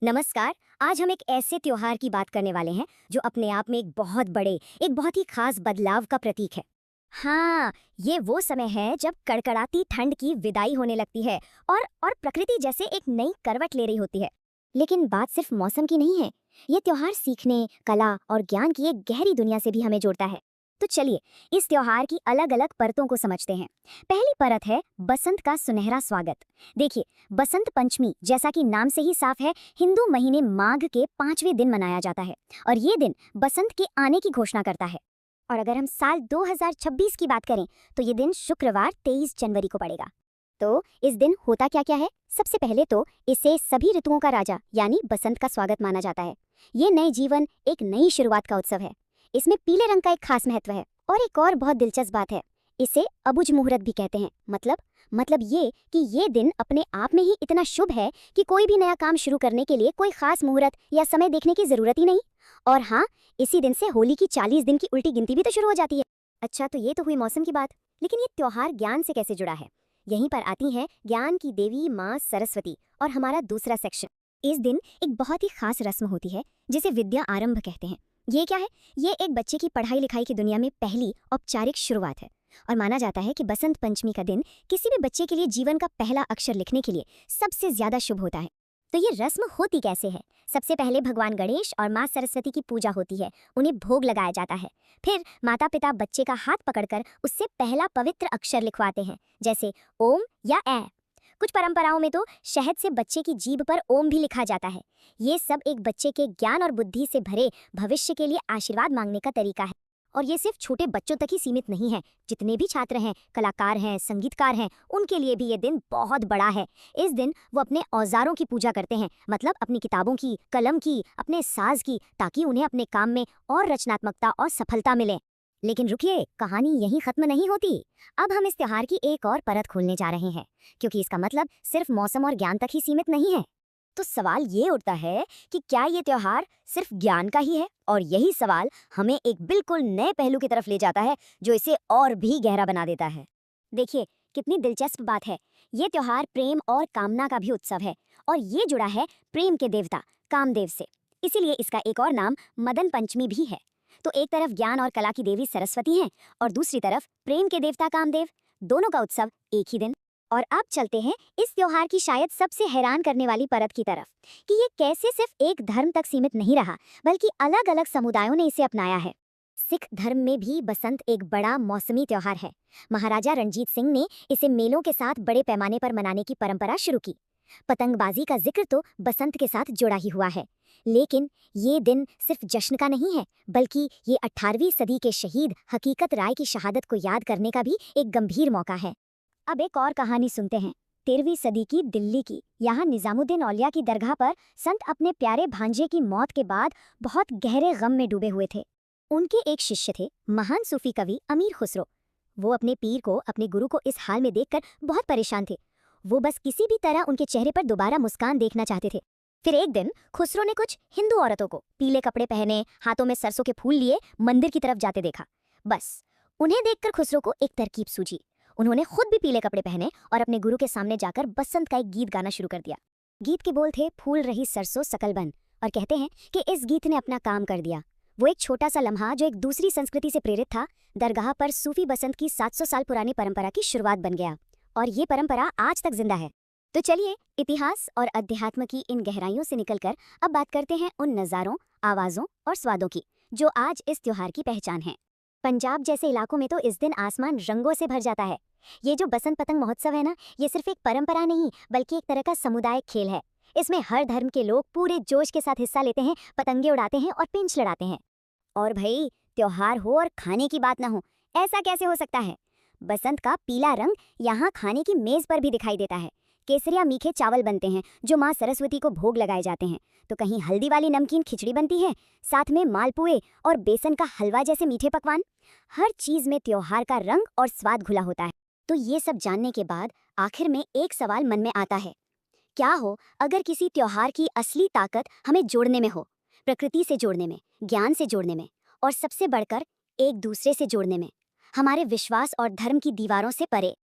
नमस्कार। आज हम एक ऐसे त्योहार की बात करने वाले हैं जो अपने आप में एक बहुत ही खास बदलाव का प्रतीक है। हाँ, ये वो समय है जब कड़कड़ाती ठंड की विदाई होने लगती है और प्रकृति जैसे एक नई करवट ले रही होती है। लेकिन बात सिर्फ मौसम की नहीं है। ये त्योहार सीखने, कला और ज्ञान की एक गहरी दुनिया से भी हमें जोड़ता है। तो चलिए, इस त्योहार की अलग अलग परतों को समझते हैं। पहली परत है बसंत का सुनहरा स्वागत। देखिए, बसंत पंचमी जैसा कि नाम से ही साफ है, हिंदू महीने माघ के 5वें दिन मनाया जाता है और ये दिन बसंत के आने की घोषणा करता है। और अगर हम साल 2026 की बात करें तो ये दिन शुक्रवार 23 जनवरी को पड़ेगा। तो इस दिन होता क्या क्या है? सबसे पहले तो इसे सभी ऋतुओं का राजा यानी बसंत का स्वागत माना जाता है। ये नए जीवन, एक नई शुरुआत का उत्सव है। इसमें पीले रंग का एक खास महत्व है। और एक और बहुत दिलचस्प बात है, इसे अबुझ मुहूर्त भी कहते हैं। मतलब ये कि ये दिन अपने आप में ही इतना शुभ है कि कोई भी नया काम शुरू करने के लिए कोई खास मुहूर्त या समय देखने की जरूरत ही नहीं। और हाँ, इसी दिन से होली की 40 दिन की उल्टी गिनती भी तो शुरू हो जाती है। अच्छा, तो ये तो हुई मौसम की बात, लेकिन ये त्योहार ज्ञान से कैसे जुड़ा है? यहीं पर आती हैं ज्ञान की देवी माँ सरस्वती और हमारा दूसरा सेक्शन। इस दिन एक बहुत ही खास रस्म होती है जिसे विद्या आरंभ कहते हैं। ये क्या है? ये एक बच्चे की पढ़ाई लिखाई की दुनिया में पहली औपचारिक शुरुआत है। और माना जाता है कि बसंत पंचमी का दिन किसी भी बच्चे के लिए जीवन का पहला अक्षर लिखने के लिए सबसे ज्यादा शुभ होता है। तो ये रस्म होती कैसे है? सबसे पहले भगवान गणेश और माँ सरस्वती की पूजा होती है। उन्हें भोग लगाया जाता है। फिर माता पिता बच्चे का हाथ पकड़कर उससे पहला पवित्र अक्षर लिखवाते हैं, जैसे ओम या ए। कुछ परंपराओं में तो शहद से बच्चे की जीभ पर ओम भी लिखा जाता है। ये सब एक बच्चे के ज्ञान और बुद्धि से भरे भविष्य के लिए आशीर्वाद मांगने का तरीका है। और ये सिर्फ छोटे बच्चों तक ही सीमित नहीं है। जितने भी छात्र हैं, कलाकार हैं, संगीतकार हैं, उनके लिए भी ये दिन बहुत बड़ा है। इस दिन वो अपने औजारों की पूजा करते हैं, मतलब अपनी किताबों की, कलम की, अपने साज की, ताकि उन्हें अपने काम में और रचनात्मकता और सफलता मिले। लेकिन रुकिए, कहानी यहीं खत्म नहीं होती। अब हम इस त्योहार की एक और परत खोलने जा रहे हैं, क्योंकि इसका मतलब सिर्फ मौसम और ज्ञान तक ही सीमित नहीं है। तो सवाल ये उठता है कि क्या ये त्योहार सिर्फ ज्ञान का ही है? और यही सवाल हमें एक बिल्कुल नए पहलू की तरफ ले जाता है, जो इसे और भी गहरा बना देता है। देखिए, कितनी दिलचस्प बात है। ये त्योहार प्रेम और कामना का भी उत्सव है और ये जुड़ा है प्रेम के देवता कामदेव से। इसीलिए इसका एक और नाम मदन पंचमी भी है। तो एक तरफ ज्ञान और कला की देवी सरस्वती हैं और दूसरी तरफ प्रेम के देवता कामदेव। दोनों का उत्सव एक ही दिन। और अब चलते हैं इस त्योहार की शायद सबसे हैरान करने वाली परत की तरफ, कि ये कैसे सिर्फ एक धर्म तक सीमित नहीं रहा, बल्कि अलग अलग समुदायों ने इसे अपनाया है। सिख धर्म में भी बसंत एक बड़ा मौसमी त्योहार है। महाराजा रणजीत सिंह ने इसे मेलों के साथ बड़े पैमाने पर मनाने की परंपरा शुरू की। पतंगबाजी का जिक्र तो बसंत के साथ जुड़ा ही हुआ है। लेकिन ये दिन सिर्फ जश्न का नहीं है, बल्कि ये 18वीं सदी के शहीद हकीकत राय की शहादत को याद करने का भी एक गंभीर मौका है। अब एक और कहानी सुनते हैं, 13वीं सदी की दिल्ली की। यहाँ निजामुद्दीन औलिया की दरगाह पर संत अपने प्यारे भांजे की मौत के बाद बहुत गहरे गम में डूबे हुए थे। उनके एक शिष्य थे, महान सूफी कवि अमीर खुसरो। वो अपने पीर को, अपने गुरु को इस हाल में देखकर बहुत परेशान थे। वो बस किसी भी तरह उनके चेहरे पर दोबारा मुस्कान देखना चाहते थे। फिर एक दिन खुसरो ने कुछ हिंदू औरतों को पीले कपड़े पहने, हाथों में सरसों के फूल लिए मंदिर की तरफ जाते देखा। बस उन्हें देखकर खुसरो को एक तरकीब सूझी। उन्होंने खुद भी पीले कपड़े पहने और अपने गुरु के सामने जाकर बसंत का एक गीत गाना शुरू कर दिया। गीत के बोल थे, फूल रही सरसों सकल बन। और कहते हैं कि इस गीत ने अपना काम कर दिया। वो एक छोटा सा लम्हा जो एक दूसरी संस्कृति से प्रेरित था, दरगाह पर सूफी बसंत की 700 साल पुरानी परंपरा की शुरुआत बन गया। और ये परंपरा आज तक जिंदा है। तो चलिए, इतिहास और अध्यात्म की इन गहराइयों से निकलकर अब बात करते हैं उन नज़ारों, आवाज़ों और स्वादों की जो आज इस त्योहार की पहचान है। पंजाब जैसे इलाकों में तो इस दिन आसमान रंगों से भर जाता है। ये जो बसंत पतंग महोत्सव है ना, ये सिर्फ एक परंपरा नहीं, बल्कि एक तरह का सामुदायिक खेल है। इसमें हर धर्म के लोग पूरे जोश के साथ हिस्सा लेते हैं, पतंगे उड़ाते हैं और पेंच लड़ाते हैं। और भाई, त्योहार हो और खाने की बात ना हो, ऐसा कैसे हो सकता है? बसंत का पीला रंग यहाँ खाने की मेज पर भी दिखाई देता है। केसरिया मीठे चावल बनते हैं जो माँ सरस्वती को भोग लगाए जाते हैं। तो कहीं हल्दी वाली नमकीन खिचड़ी बनती है, साथ में मालपुए और बेसन का हलवा जैसे मीठे पकवान। हर चीज में त्योहार का रंग और स्वाद घुला होता है। तो ये सब जानने के बाद आखिर में एक सवाल मन में आता है, क्या हो अगर किसी त्योहार की असली ताकत हमें जोड़ने में हो, प्रकृति से जोड़ने में, ज्ञान से जोड़ने में, और सबसे बढ़कर एक दूसरे से जोड़ने में, हमारे विश्वास और धर्म की दीवारों से परे।